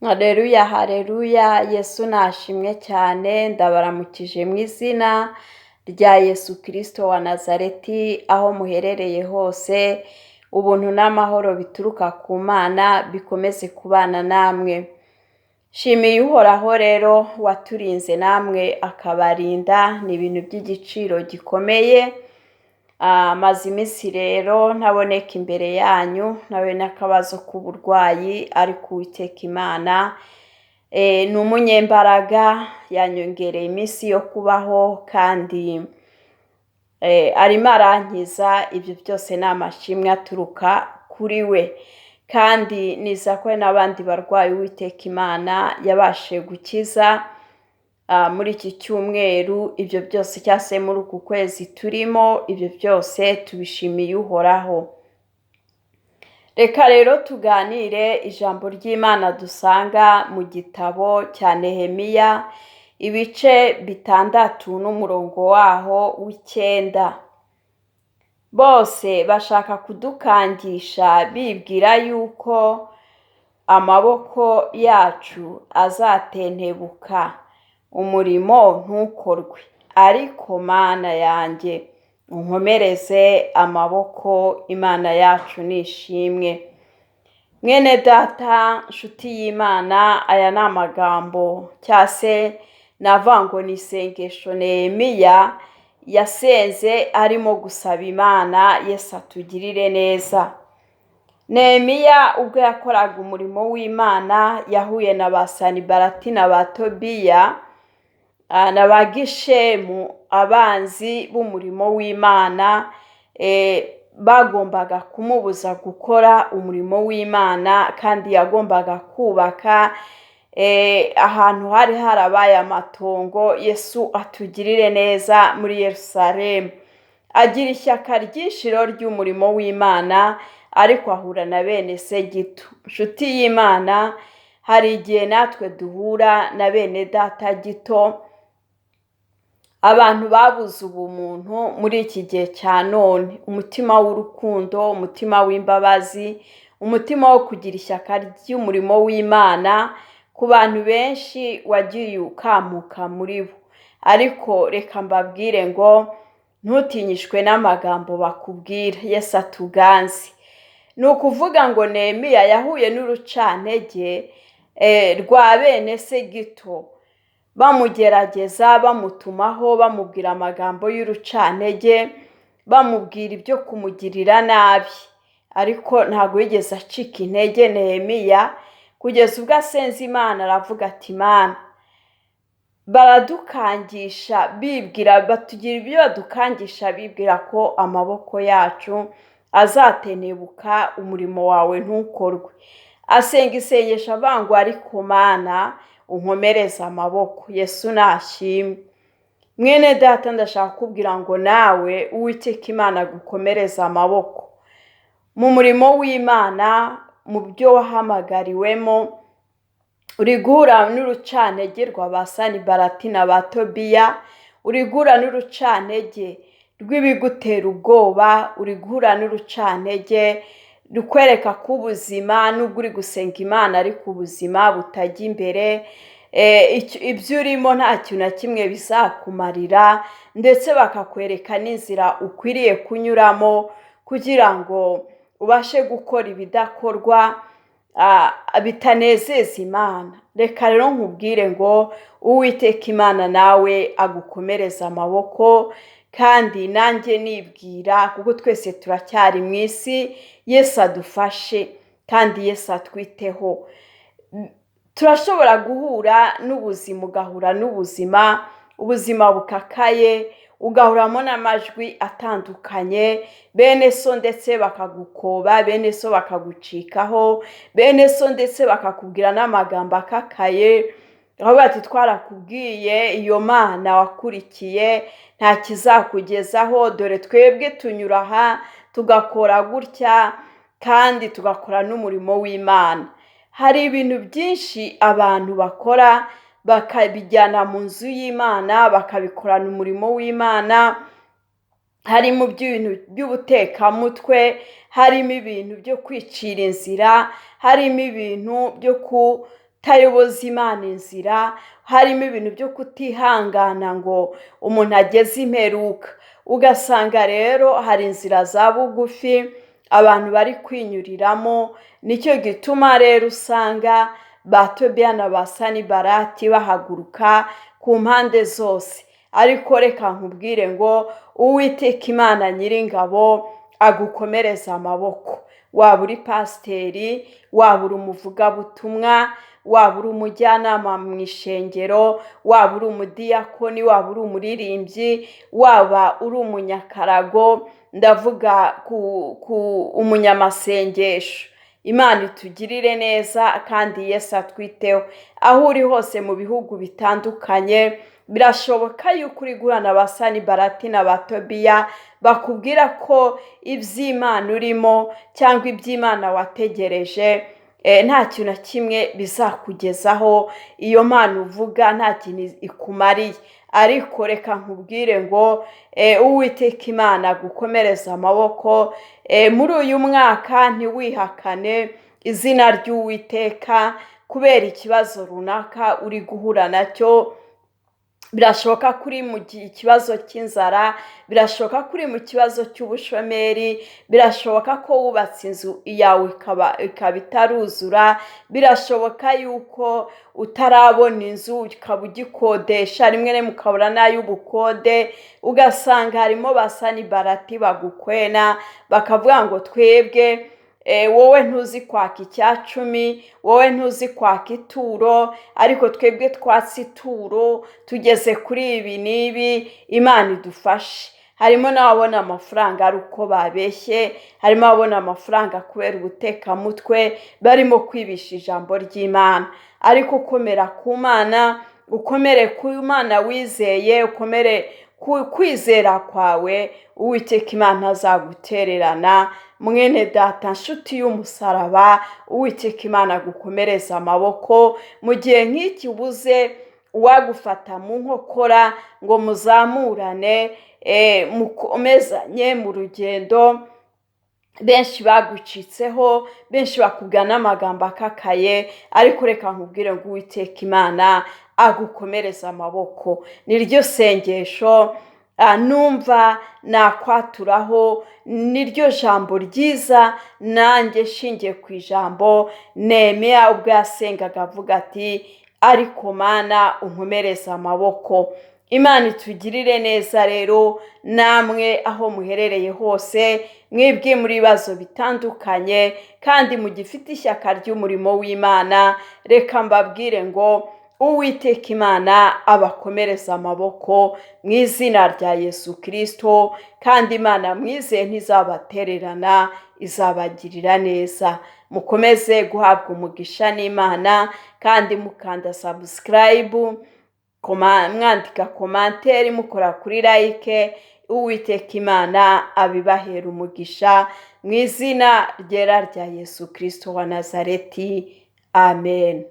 Haleluya, haleluya, Yesu nashimwe cyane. Ndabaramukije mu izina rya Yesu Kristo wa Nazareti, aho muherereye hose, ubuntu n'amahoro bituruka ku Mana bikomeze kubana namwe. Shimiye Uhoraho rero waturinze namwe akabarinda, ni ibintu by'igiciro gikomeye. Maze iminsi rero ntaboneka imbere yanyu, nawe n'akabazo k'uburwayi, ariko Uwiteka Imana ni umunyembaraga, yanyongereye iminsi yo kubaho kandi arimo arankiza. Ibyo byose ni amashimwe aturuka kuri we, kandi niza ko n'abandi barwayi Uwiteka Imana yabashije gukiza muri iki cyumweru. Ibyo byose cyangwa se muri uku kwezi turimo, ibyo byose tubishimiye Uhoraho. Reka rero tuganire ijambo ry'Imana dusanga mu gitabo cya Nehemiya, ibice 6 n'umurongo waho w'9. Bose bashaka kudukangisha bibwira yuko amaboko yacu azatentebuka, umurimo ntukorwe. Ariko Mana yanjye, unkomereze amaboko. Imana yacu nishimwe. Mwene data, nshuti y'Imana, aya ni amagambo cyangwa se navuga ngo ni isengesho Nehemiya yasenze arimo gusaba Imana Yesu atugirire neza. Nehemiya ubwo yakoraga umurimo w'Imana yahuye na ba Sanibalati na ba Tobiya na ba Gishemu, abanzi b'umurimo w'Imana, bagombaga kumubuza gukora umurimo w'Imana, kandi yagombaga kubaka ahantu hari harabaye amatongo. Yesu atugirire neza muri Yerusalemu. Agira ishyaka ryinshi ry'umurimo w'Imana, ariko ahura na bene se gito. Nshuti y'Imana, hari igihe natwe duhura na bene data gito, abantu babuze ubumuntu muri iki gihe cya none. Umutima w'urukundo, umutima w'imbabazi, umutima wo kugira ishyaka ry'umurimo w'Imana ku bantu benshi wagiye ukamuka muri bo. Ariko reka mbabwire ngo ntutinyishwe n'amagambo bakubwira. Yesu atuganze. Ni ukuvuga ngo Nehemiya yahuye n'urucantege rwa bene se gito, bamugerageza, bamutumaho, bamubwira amagambo y'urucantege, bamubwira ibyo kumugirira nabi. Ariko ntabwo yigeze acika intege Nehemiya, kugeza ubwo asenze Imana aravuga ati, Mana, baradukangisha bibwira, batugira ibyo badukangisha bibwira ko amaboko yacu azatenebuka, umurimo wawe ntukorwe. Asenga isengesho avuga ngo, ariko Mana, unkomereze amaboko. Yesu nashimwe. Mwene data, ndashaka kubwira ngo nawe Uwiteka Imana gukomereza amaboko mu murimo w'Imana, mu byo wahamagariwemo. Uri guhura n'urucantege rwa ba Sanibalati na ba Tobiya, uri guhura n'urucantege rw'ibigutera ubwoba, uri guhura n'urucantege rukwereka ko ubuzima, nubwo uri gusenga Imana, ariko ubuzima butajya imbere. Ibyo urimo nta kintu na kimwe bizakumarira, ndetse bakakwereka n'inzira ukwiriye kunyuramo kugira ngo ubashe gukora ibidakorwa bitanezeza Imana. Reka rero nkubwire ngo Uwiteka Imana nawe agukomereza amaboko, kandi nanjye nibwira, kuko twese turacyari mu isi. Yesu adufashe kandi Yesu atwiteho. Turashobora guhura n'ubuzima, ugahura n'ubuzima, ubuzima bukakaye, ugahuramo n'amajwi atandukanye. Bene so ndetse bakagukoba, bene so bakagucikaho, bene so ndetse bakakubwira n'amagambo akakaye, aho bati, twarakubwiye iyo Mana wakurikiye nta kizakugezaho, dore twebwe tunyura aha tugakora gutya, kandi tugakora n'umurimo w'Imana. Hari ibintu byinshi abantu bakora bakabijyana mu nzu y'Imana, bakabikorana umurimo w'Imana. Harimo ibintu by'ubutekamutwe, harimo ibintu byo kwicira inzira, harimo ibintu byo kutayoboza Imana inzira, harimo ibintu byo kutihangana ngo umuntu ageze imperuka. Ugasanga rero hari inzira za bugufi abantu bari kwinyuriramo. Nicyo gituma rero usanga ba Tobiya na ba Sanibalati bahaguruka ku mpande zose. Ariko reka nkubwire ngo Uwiteka Imana Nyiringabo agukomereza amaboko. Waba uri pasiteri, waba uri umuvugabutumwa, waba uri umujyanama mu ishengero, waba uri umudiyakoni, waba uri umuririmbyi, waba uri umunyakarago, ndavuga ku umunyamasengesho. Imana itugirire neza kandi Yesu atwiteho. Aho uri hose mu bihugu bitandukanye, birashoboka yuko uri guhura na ba Sanibalati na ba Tobiya bakubwira ko iby'Imana urimo cyangwa iby'Imana wategereje nta kintu na kimwe bizakugezaho. Iyo Mana uvuga nta kintu ikumariye. Ariko reka nkubwire ngo Uwiteka Imana agukomereza amaboko. Muri uyu mwaka ntiwihakane izina ry'Uwiteka kubera ikibazo runaka uri guhura nacyo. Birashoboka ko uri mu kibazo cy'inzara, birashoboka ko uri mu kibazo cy'ubushomeri, birashoboka ko wubatse inzu yawe ikaba itaruzura, birashoboka yuko utarabona inzu ukaba ugikodesha, rimwe rimwe ukabura n'ay'ubukode. Ugasanga harimo ba Sanibalati bagukwena bakavuga ngo twebwe wowe ntuzi kwaka icya-cumi, wowe ntuzi kwaka ituro, ariko twebwe twatse ituro tugeze kuri ibi n'ibi, Imana idufashe. Harimo n'ababona amafaranga ari uko babeshye, harimo ababona amafaranga kubera ubutekamutwe barimo kwibisha ijambo ry'Imana. Ariko ukomera ku Mana, ukomere ku Mana wizeye, ukomere kwizera kwawe, Uwiteka Imana azagutererana. Mwene data, nshuti y'umusaraba, Uwiteka Imana agukomereza amaboko. Mu gihe nk'iki ubuze uwagufata mu nkokora ngo muzamurane, mukomezanye mu rugendo. Benshi bagucitseho, benshi bakubwira n'amagambo akakaye, ariko reka nkubwire ngo Uwiteka Imana agukomereza amaboko. Niryo sengesho numva nakwaturaho, niryo jambo ryiza nanjye shingiye ku ijambo Nehemiya ubwo yasengaga avuga ati ariko Mana unkomereza amaboko. Imana itugirire neza rero, namwe aho muherereye hose, mwebwe muri bibazo bitandukanye kandi mugifite ishyaka ry'umurimo w'Imana, reka mbabwire ngo Uwiteka Imana abakomereza amaboko mu izina rya Yesu Kristo, kandi Imana mwizeye ntizabatererana, izabagirira neza. Mukomeze guhabwa umugisha n'Imana kandi mukanda subscribe, mwandika komanteri, mukora kuri like. Uwiteka Imana abibahera umugisha mu izina ryera rya Yesu Kristo wa Nazareti. Amen.